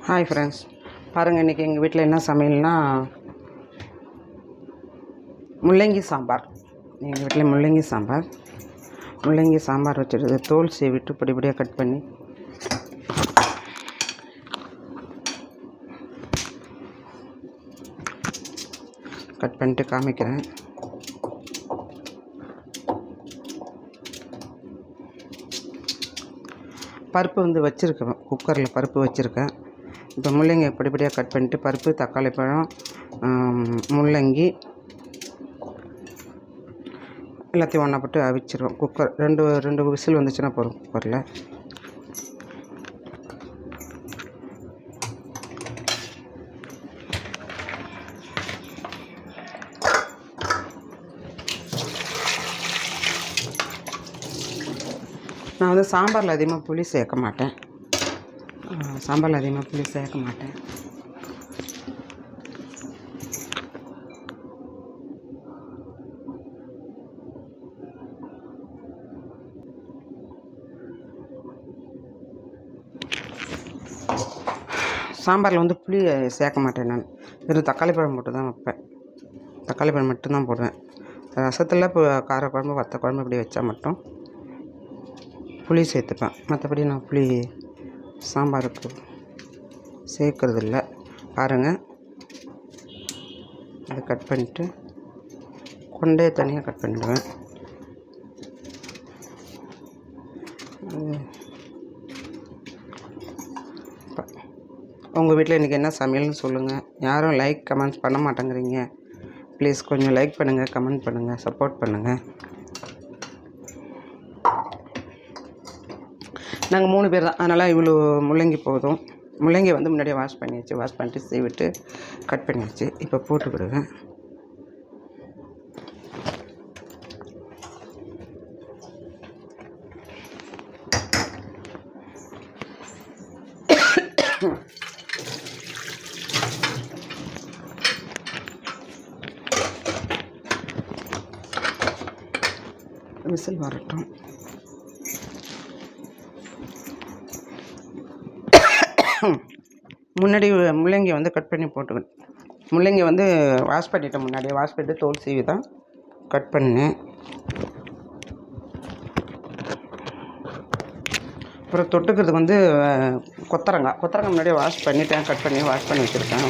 Hi friends, பாருங்கள் இன்றைக்கி எங்கள் வீட்டில் என்ன சமையல்னா முள்ளங்கி சாம்பார். எங்கள் வீட்டில் முள்ளங்கி சாம்பார் வச்சுட்டு தோல் சீவிட்டு பொடி பொடியாக கட் பண்ணிட்டு காமிக்கிறேன். பருப்பு வச்சுருக்கேன், குக்கரில் பருப்பு வச்சுருக்கேன். இப்போ முள்ளங்கி படிப்படியாக கட் பண்ணிட்டு பருப்பு, தக்காளி பழம், முள்ளங்கி எல்லாத்தையும் ஒன்றா போட்டு அவிச்சிருவோம். குக்கர் ரெண்டு விசில் வந்துச்சுன்னா போதும். குக்கரில் நான் சாம்பாரில் அதிகமாக புளி சேர்க்க மாட்டேன். சாம்பாரில் புளி சேர்க்க மாட்டேன். நான் வெறும் தக்காளி பழம் போட்டு தான் வைப்பேன். தக்காளி பழம் மட்டும்தான் போடுவேன். ரசத்தில் இப்போ காரக்குழம்பு, வத்த குழம்பு இப்படி வச்சா மட்டும் புளி சேர்த்துப்பேன். மற்றபடி நான் புளி சாம்பாருக்கு சேர்க்கறதில்ல. பாருங்கள், அதை கட் பண்ணிவிட்டு கொண்டையை தனியாக கட் பண்ணிடுவேன். உங்கள் வீட்டில் இன்றைக்கி என்ன சமையல்னு சொல்லுங்கள். யாரும் லைக் கமெண்ட்ஸ் பண்ண மாட்டேங்கிறீங்க. ப்ளீஸ் கொஞ்சம் லைக் பண்ணுங்கள், கமெண்ட் பண்ணுங்கள், சப்போர்ட் பண்ணுங்கள். நாங்கள் 3 பேர் தான், அதனால் இவ்வளோ முள்ளங்கி போதும். முள்ளங்கி முன்னாடியே வாஷ் பண்ணிட்டு சீவிட்டு கட் பண்ணியாச்சு. இப்போ போட்டுக்கிடுவேன். விசில் வரட்டும். முன்னாடி முள்ளங்கி கட் பண்ணி போட்டுக்கணும். முள்ளங்கி வாஷ் பண்ணிட்டேன். முன்னாடியே வாஷ் பண்ணிட்டு தோல் சீவி தான் கட் பண்ணேன். அப்புறம் தொட்டுக்கிறதுக்கு கொத்தரங்காய் முன்னாடியே வாஷ் பண்ணிட்டேன். கட் பண்ணி வாஷ் பண்ணி வச்சுருக்கேன்.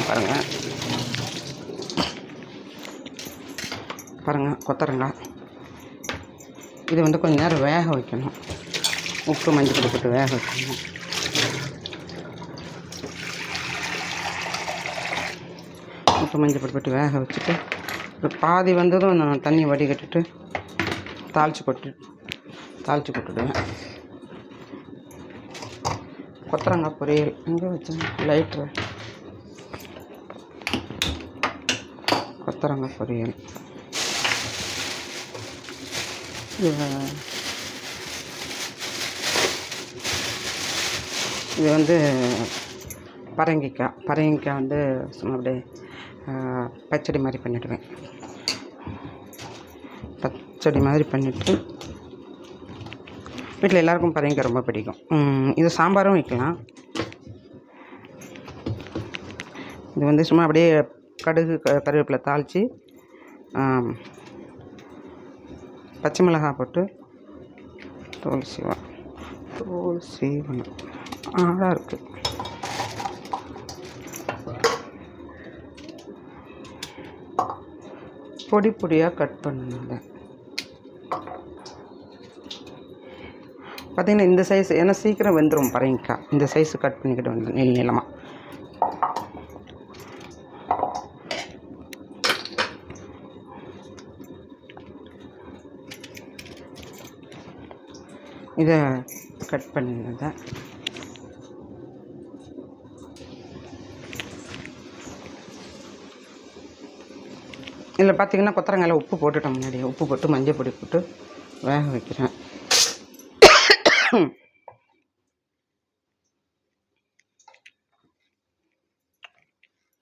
பாருங்கள் கொத்தரங்காய். இது கொஞ்சம் நேரம் வேக வைக்கணும். உப்பு மஞ்சள் பொடி போட்டு வேக வைக்கணும். உப்பு மஞ்சள் பொடி போட்டு வேக வச்சுட்டு பாதி வந்ததும் நான் தண்ணி வடிகட்டிட்டு தாளித்து கொட்டுடுவேன். கொத்தரங்காய் பொரியல் எங்கே வச்சேன்? லைட்ரு. கொத்தரங்காய் பொரியல். இது பரங்கிக்காய் சும்மா அப்படியே பச்சடி மாதிரி பண்ணிவிடுவேன். வீட்டில் எல்லாருக்கும் பரங்கிக்காய் ரொம்ப பிடிக்கும். இது சாம்பாரும் வைக்கலாம். இது சும்மா அப்படியே கடுகு, கருவேப்பிலை தாளித்து பச்சை மிளகாய் போட்டு தோல் சீவணும். ஆடாக இருக்குது. பொடி பொடியாக கட் பண்ணுங்க. பார்த்திங்கன்னா இந்த சைஸ், ஏன்னா சீக்கிரம் வெந்துடும் பரங்கிக்காய். இந்த சைஸு கட் பண்ணிக்கிட்டு நீளமாக. இதை கட் பண்ணிடுங்க. இதில் பார்த்திங்கன்னா கொத்தரங்காயில் உப்பு போட்டுட்டேன். முன்னாடியே உப்பு போட்டு மஞ்சள் பொடி போட்டு வேக வைக்கிறேன்.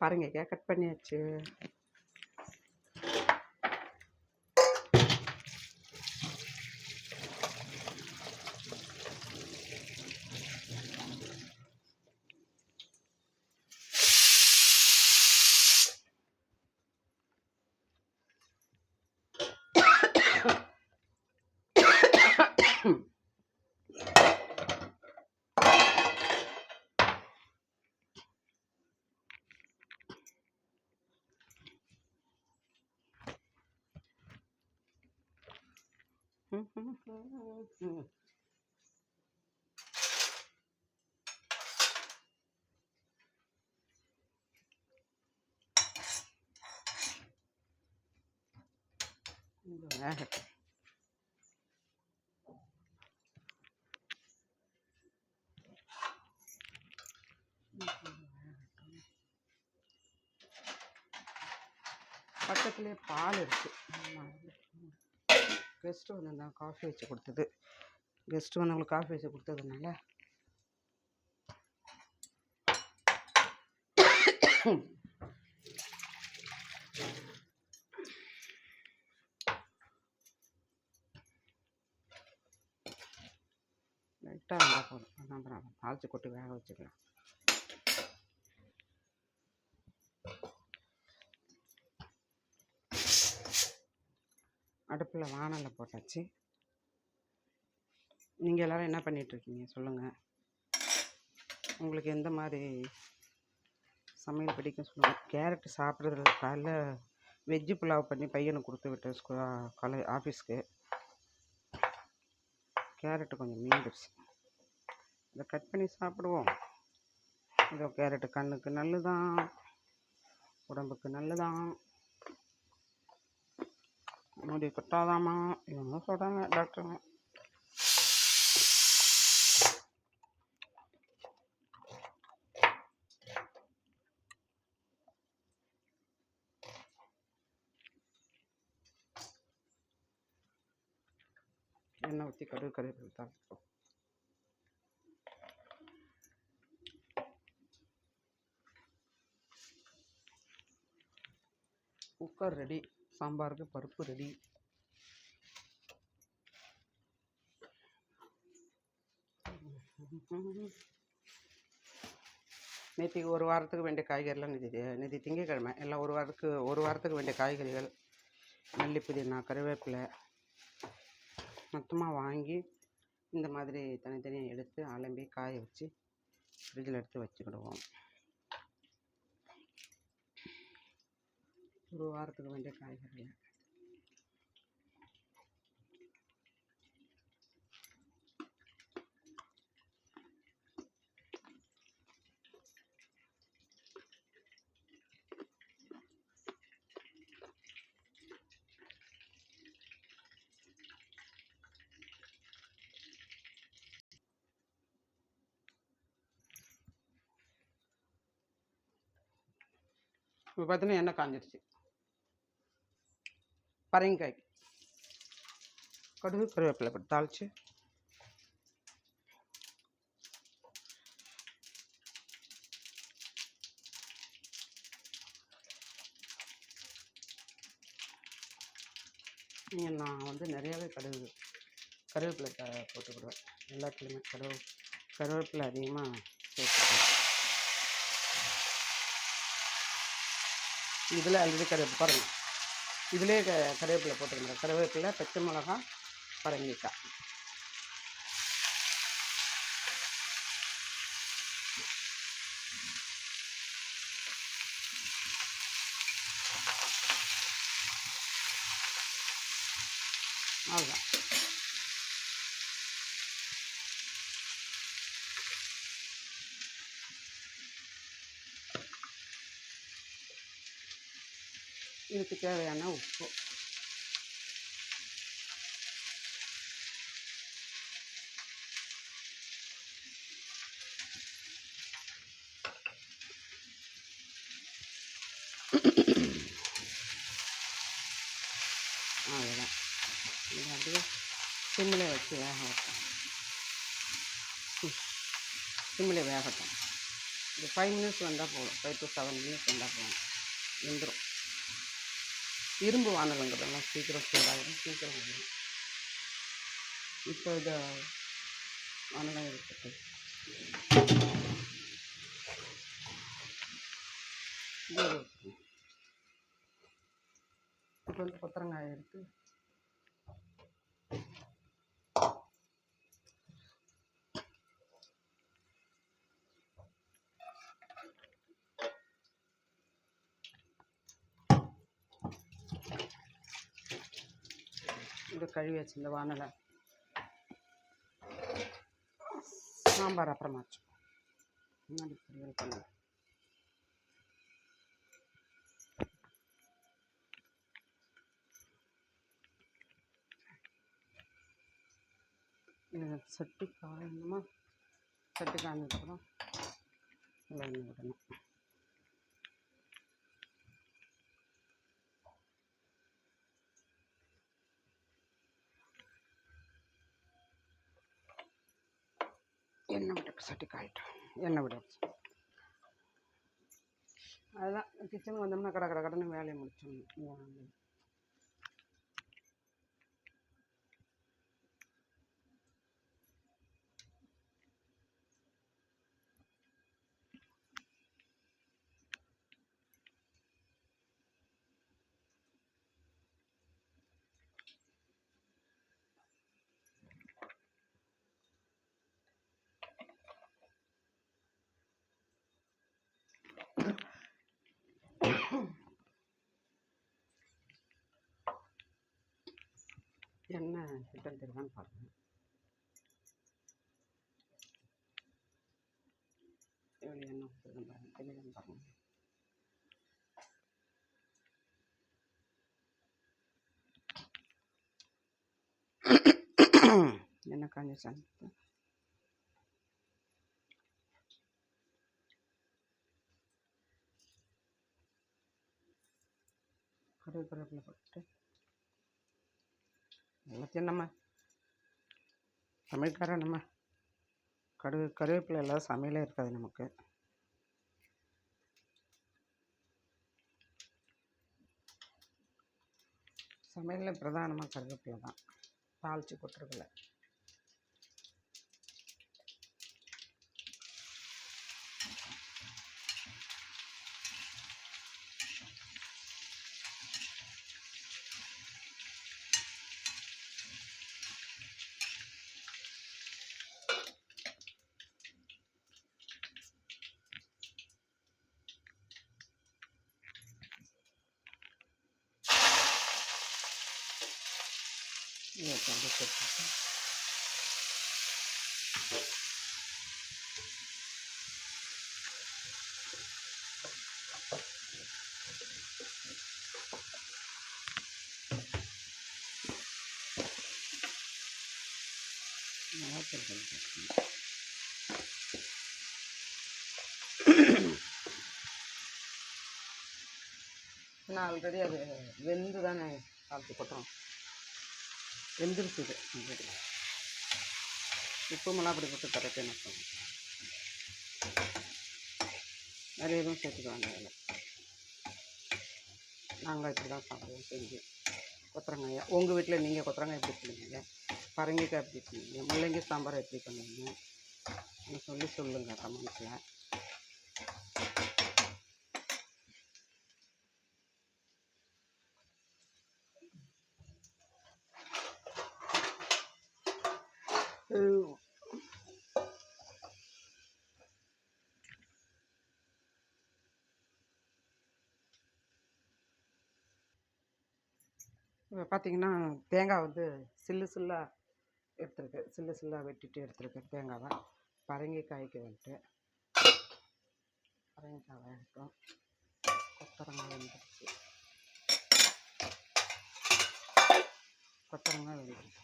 பாருங்க, கட் பண்ணியாச்சு. வேகட்டும். பக்கத்துலேயே பால் இருக்குது. கெஸ்ட்டு வந்திருந்தாங்க, காஃபி வச்சு கொடுத்தது. கெஸ்ட்டு வந்தவங்களுக்கு காஃபி வச்சு கொடுத்ததுனால லைட்டாக இருந்தால் போதும். அதான் அப்புறம் தாளித்து கொட்டி வேக வச்சுக்கலாம். அடுப்பில் வானலை போட்டாச்சு. நீங்கள் எல்லோரும் என்ன பண்ணிகிட்ருக்கீங்க சொல்லுங்கள். உங்களுக்கு எந்த மாதிரி சமையல் பிடிக்கும் சொல்லுங்கள். கேரட்டு சாப்பிட்றதுல காலைல வெஜ்ஜு புலாவ் பண்ணி பையனுக்கு கொடுத்து விட்டேன் ஆஃபீஸ்க்கு. கேரட்டு கொஞ்சம் மீந்துருச்சு, இதை கட் பண்ணி சாப்பிடுவோம். இதோ கேரட்டு கண்ணுக்கு நல்லதான், உடம்புக்கு நல்லதான், முடி கொட்டாதாமா என்னமோ சொல்கிறாங்க டாக்டருங்க. எண்ணெய் ஊற்றி கருவேப்பிலை தாளிப்போம். குக்கர் ரெடி, சாம்பாருக்கு பருப்பு ரெடி. நேற்று ஒரு வாரத்துக்கு வேண்டிய காய்கறிலாம் நேற்று திங்கக்கிழமை எல்லாம் ஒரு வாரத்துக்கு வேண்டிய காய்கறிகள், மல்லி, புதினா, கருவேப்பிலை மொத்தமாக வாங்கி இந்த மாதிரி தனித்தனியாக எடுத்து அலம்பி காய வச்சு ஃப்ரிட்ஜில் எடுத்து வச்சுக்கிடுவோம். ஒரு வாரத்துக்கு வேண்டிய காய்கறிகள். இப்போ பார்த்தீங்கன்னா எண்ணெய் காஞ்சிருச்சு. பரங்கிக்காய், கடுகு, கருவேப்பிலை போட்டு தாளித்து நான் வந்து நிறையாவே கருவேப்பிலை போட்டுக்கிடுவேன். எல்லாத்துலேயுமே கருவேப்பிலை அதிகமாக சேர்த்துக்குவேன். இதில் ஆல்ரெடி கருவேப்பிலை பாருங்கள், இதிலே கருவேப்பிலை போட்டுக்கிறேன். கருவேப்பிலை, பச்சை மிளகா, பரங்கிக்காய். அவ்வளோதான். இதுக்கு தேவையான உப்பு, அவ்வளோதான். இது அப்படியே சிம்மில் வச்சு வேக வைப்போம். சிம்மில் வேகட்டும். இது 5 மினிட்ஸ் வந்தால் போதும். 5 to 7 மினிட்ஸ் வந்தால் போதும், வெந்துடும். இரும்பு வானலுங்கிறதெல்லாம் சீக்கிரம் சூடாகிடும், சீக்கிரம் வந்துடும். இப்போ இதை வானலாம் எடுத்துட்டு இப்போ வந்து கொத்தரங்காய் எடுத்து இது கழுவி வச்சு இந்த வானலை சாம்பார் அப்புறமாச்சு முன்னாடி பொரியல் பண்ண சட்டி காயணுமா சட்டி காய்ஞ்சதுக்கப்புறம் எண்ணெய் விடணும். எண்ணெய் விட்டு சட்டி காயிட்டோம். எண்ணெய் விட அதுதான் கிச்சனுக்கு வந்தோம்னா கடன்னு வேலையை முடிச்சிடணும். எண்ணெய் கிட்டன் தெரியுமான்னு பாருங்கள். எவ்வளோ எண்ணெய் ஊற்றுறதுன்னு பாருங்கள். தெரியுதான்னு பாருங்கள். எண்ணெய் காஞ்சிச்சான்னு கருவேப்பிலை போட்டு எல்லாத்தையும் நம்ம சமையல்காரன் நம்ம கருவேப்பிலை எல்லாம் சமையலே இருக்காது நமக்கு. சமையலில் பிரதானமாக கருவேப்பிலை தான், தாளித்து கொட்டுறதில்ல. நான் ஆல்ரெடி அது வெந்து தானே தாளித்து கொட்டுறோம். வெந்துருச்சுது ஆல்ரெடி. உப்பு மிளகாப்பொடி போட்டு கரெக்டாக என்ன பண்ணும். நிறைய எதுவும் சேர்த்துக்குவாங்க அதில். நாங்கள் இப்படி தான் சாப்பிடுவோம் செஞ்சு. கொத்தரங்காயை உங்கள் வீட்டில் நீங்கள் கொத்தரங்காய் எப்படி பண்ணுவீங்க, பரங்கிக்காய் எப்படி பண்ணுவீங்க, முள்ளங்கி சாம்பார் எப்படி பண்ணுவீங்க சொல்லுங்கள் கமெண்ட்ஸில். இப்போ பார்த்தீங்கன்னா தேங்காய் வந்து சில்லாக எடுத்துருக்கு, சில்லாக வெட்டிட்டு எடுத்துருக்கேன் தேங்காவை. பரங்கிக்காய்க்கு வந்துட்டு பரங்கிக்காய் வேகட்டும். கொத்தரங்காய் வெந்துடுச்சு, கொத்தரங்காய் வெந்துடுச்சு.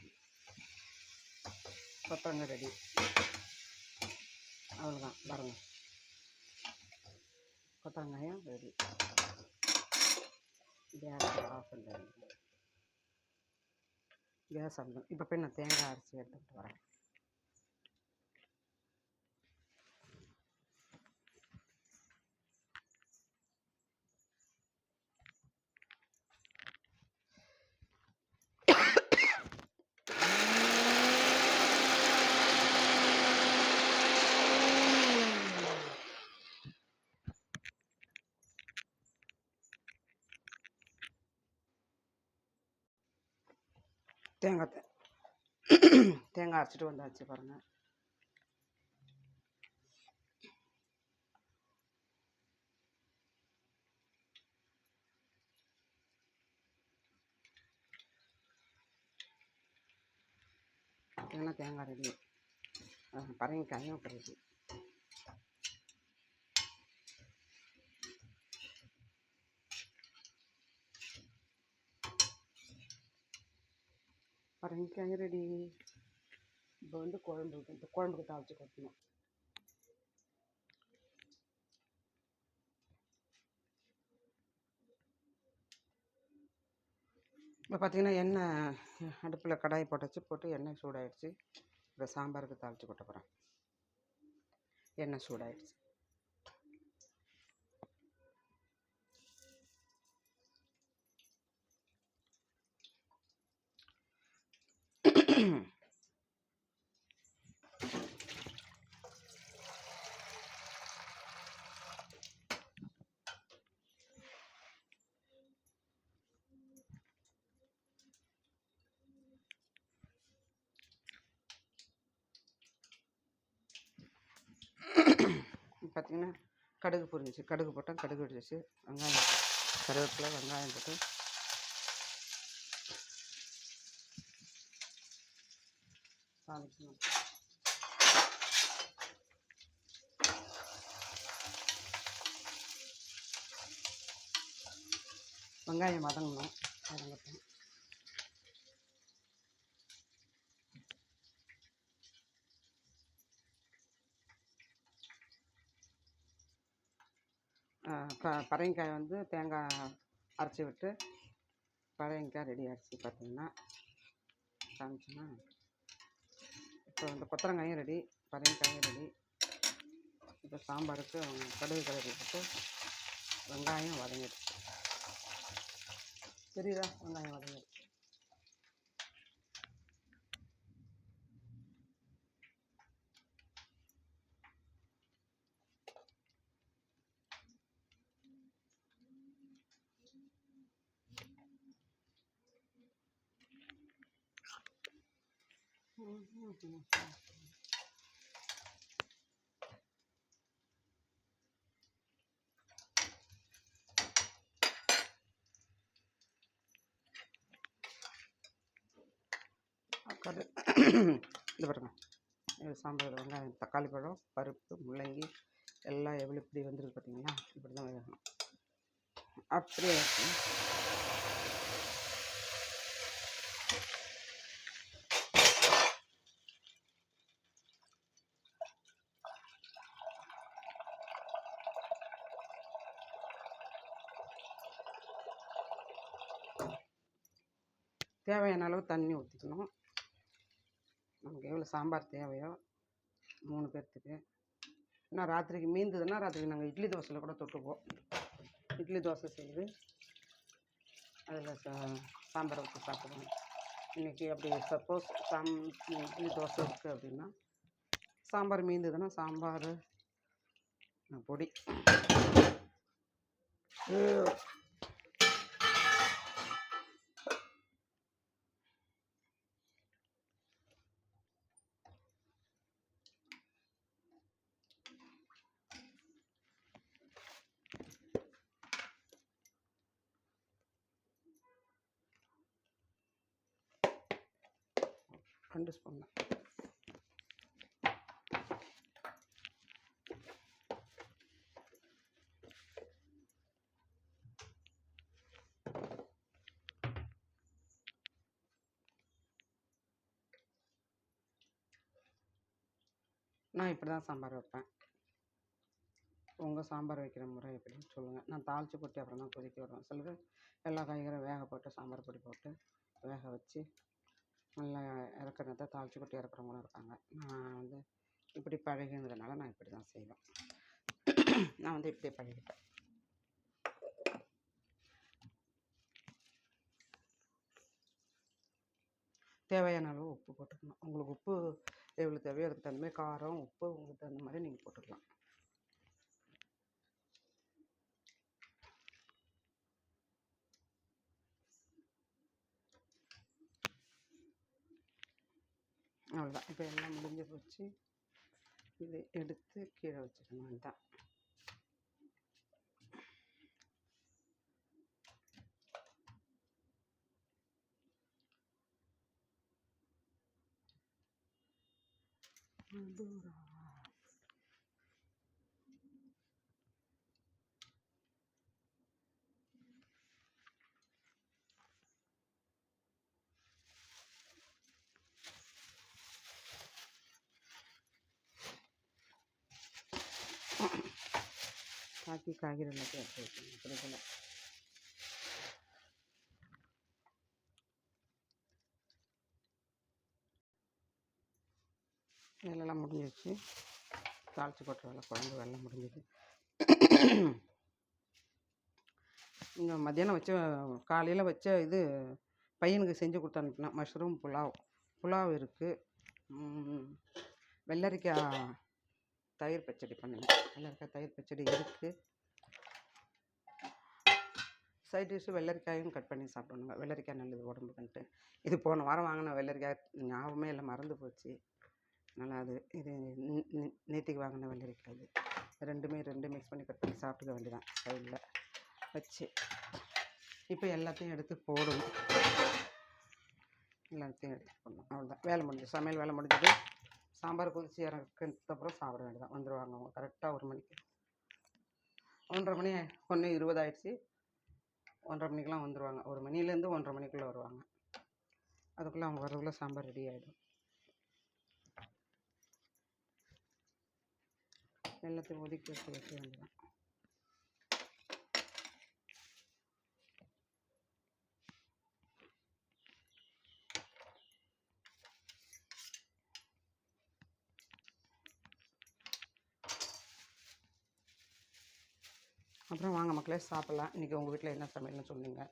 கொத்தரங்காய் ரெடி. அவ்வளோதான் பாருங்கள், கொத்தரங்காயும் ரெடி. கேஸ் ஆஃப் பண்ணுறேன். கேஸ் ஆஃப் பண்ணு. இப்போ போய் நான் தேங்காய் அரைச்சி எடுத்துக்கிட்டு வரேன். தேங்காய் அரைச்சிட்டு வந்தாச்சு பாருங்கள். பார்த்திங்கன்னா தேங்காய் ரெடி, பரங்கிக்காயும் ரெடி. பரங்கிக்காயும் ரெடி. இப்போ வந்து குழம்புக்கு தாளித்து கொட்டணும். இப்போ பார்த்திங்கன்னா எண்ணெய் அடுப்பில் கடாய் போட்டு எண்ணெய் சூடாயிடுச்சு. இப்போ சாம்பாருக்கு தாளித்து கொட்ட போகிறேன். எண்ணெய் சூடாயிடுச்சு. பார்த்திங்கன்னா கடுகு பொரிஞ்சிச்சு. கடுகு போட்டால் கடுகு வெடிச்சிச்சு. வெங்காயம், கருவேப்பிலை, வெங்காயம் போட்டு தாளிக்கணும். வெங்காயம் வதங்கணும். வதங்கட்டும். பரங்கிக்காய் வந்து தேங்காய் அரைச்சி விட்டு பரங்கிக்காய் ரெடி ஆகிடுச்சு. பார்த்திங்கன்னா காமிச்சுன்னா இப்போ வந்து கொத்தரங்காயும் ரெடி, பரங்கிக்காயும் ரெடி. இப்போ சாம்பாருக்கு கடுகு கலரி போட்டு வெங்காயம் வதங்கிடுச்சு. தெரியுதா? வெங்காயம் வதங்கிடுச்சு. இது பாருங்க, சாம்பார் வெங்காயம், தக்காளி பழம், பருப்பு, முள்ளங்கி எல்லாம் எப்படி வந்துருக்கு பார்த்தீங்களா? இப்படி தான் வேகணும். அப்படியே தேவையான அளவு தண்ணி ஊற்றிக்கணும். நமக்கு எவ்வளோ சாம்பார் தேவையோ 3 பேர்த்துக்கு. ஏன்னா ராத்திரிக்கு மீந்ததுன்னா ராத்திரிக்கு நாங்கள் இட்லி தோசையில் கூட தொட்டுப்போம். இட்லி தோசை செய்து அதில் சாம்பாரை ஊற்றி சாப்பிடுவோம். இன்றைக்கி அப்படி சப்போஸ் இட்லி தோசை இருக்குது அப்படின்னா சாம்பார் மீந்ததுன்னா சாம்பார் பொடி ரெண்டு ஸ்பூன் தான். நான் இப்படி தான் சாம்பார் வைப்பேன். உங்கள் சாம்பார் வைக்கிற முறை எப்படின்னு சொல்லுங்கள். நான் தாளித்து கொட்டி அப்புறம் தான் கொதிக்க விடுவேன். சிலர் எல்லா காய்கறியும் வேக போட்டு சாம்பார் பொடி போட்டு வேக வச்சு நல்லா இறக்குறத தாளித்து கொட்டி இறக்குறவங்களும் இருக்காங்க. நான் வந்து இப்படி பழகினதுனால நான் இப்படி தான் செய்வேன். நான் வந்து இப்படியே பழகிட்டேன். தேவையான அளவு உப்பு போட்டுக்கணும். உங்களுக்கு உப்பு எவ்வளோ தேவையோ அதுக்கு தகுந்த மாதிரி காரம், உப்பு உங்களுக்கு தகுந்த மாதிரி நீங்கள் போட்டுக்கலாம். அவ்வளோதான். இப்போ எல்லாம் முடிஞ்சு போச்சு. இதை எடுத்து கீழே வச்சுக்கணும். அதுதான் காய்கறி எல்லாத்தையும் எடுத்து வைக்கணும் ஃப்ரிட்ஜில். வேலைலாம் முடிஞ்சிடுச்சு. தாளித்து போட்ட குழம்பு வேலை முடிஞ்சுது. இங்கே மத்தியானம் வச்ச காலையில் வச்ச இது பையனுக்கு செஞ்சு கொடுத்து அனுப்பினேன். மஷ்ரூம் புலாவ் இருக்குது. வெள்ளரிக்காய் தயிர் பச்சடி பண்ணுங்கள். வெள்ளரிக்காய் தயிர் பச்சடி இருக்குது. சைட் டிஷ்ஷு வெள்ளரிக்காயும் கட் பண்ணி சாப்பிடணுங்க. வெள்ளரிக்காய் நல்லது உடம்புக்குன்ட்டு. இது போன வாரம் வாங்கின வெள்ளரிக்காய் ஞாபகமே இல்லை, மறந்து போச்சு. நல்லா அது இது நேற்றுக்கு வாங்கின வெள்ளரிக்காய். இது ரெண்டு மிக்ஸ் பண்ணி கட் பண்ணி சாப்பிட்டுக்க வேண்டியதான் சைடில் வச்சு. இப்போ எல்லாத்தையும் எடுத்து போடணும். எல்லாத்தையும் எடுத்து போடணும். அவ்வளோதான், வேலை முடிஞ்சது. சமையல் வேலை முடிஞ்சது. சாம்பார் கொதிச்சு இறக்குனதுக்கப்புறம் சாப்பிட வேண்டியதான். வந்துடுவாங்க அவங்க கரெக்டாக 1 மணிக்கு. 1:30 மணி 1:20 ஆகிடுச்சு. 1:30 மணிக்கெலாம் வந்துடுவாங்க. 1 மணிலேருந்து 1:30 மணிக்குள்ளே வருவாங்க. அதுக்குள்ளே அவங்க வரதுக்குள்ளே சாம்பார் ரெடி ஆகிடும். எல்லாத்தையும் ஒதுக்கி வச்சு வைக்க வேண்டியதான். அப்புறம் வாங்க மக்களே சாப்பிட்லாம். இன்றைக்கி உங்கள் வீட்டில் என்ன சமையல்னு சொல்லுங்கள்.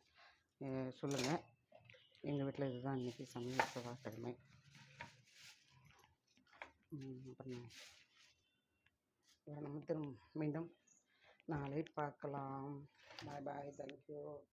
எங்கள் வீட்டில் இதுதான் இன்றைக்கி சமையல், செவ்வாய்க்கிழமை. அப்புறம் நம்ம மீண்டும் நாளை பார்க்கலாம். பாய் பாய், தேங்க்யூ.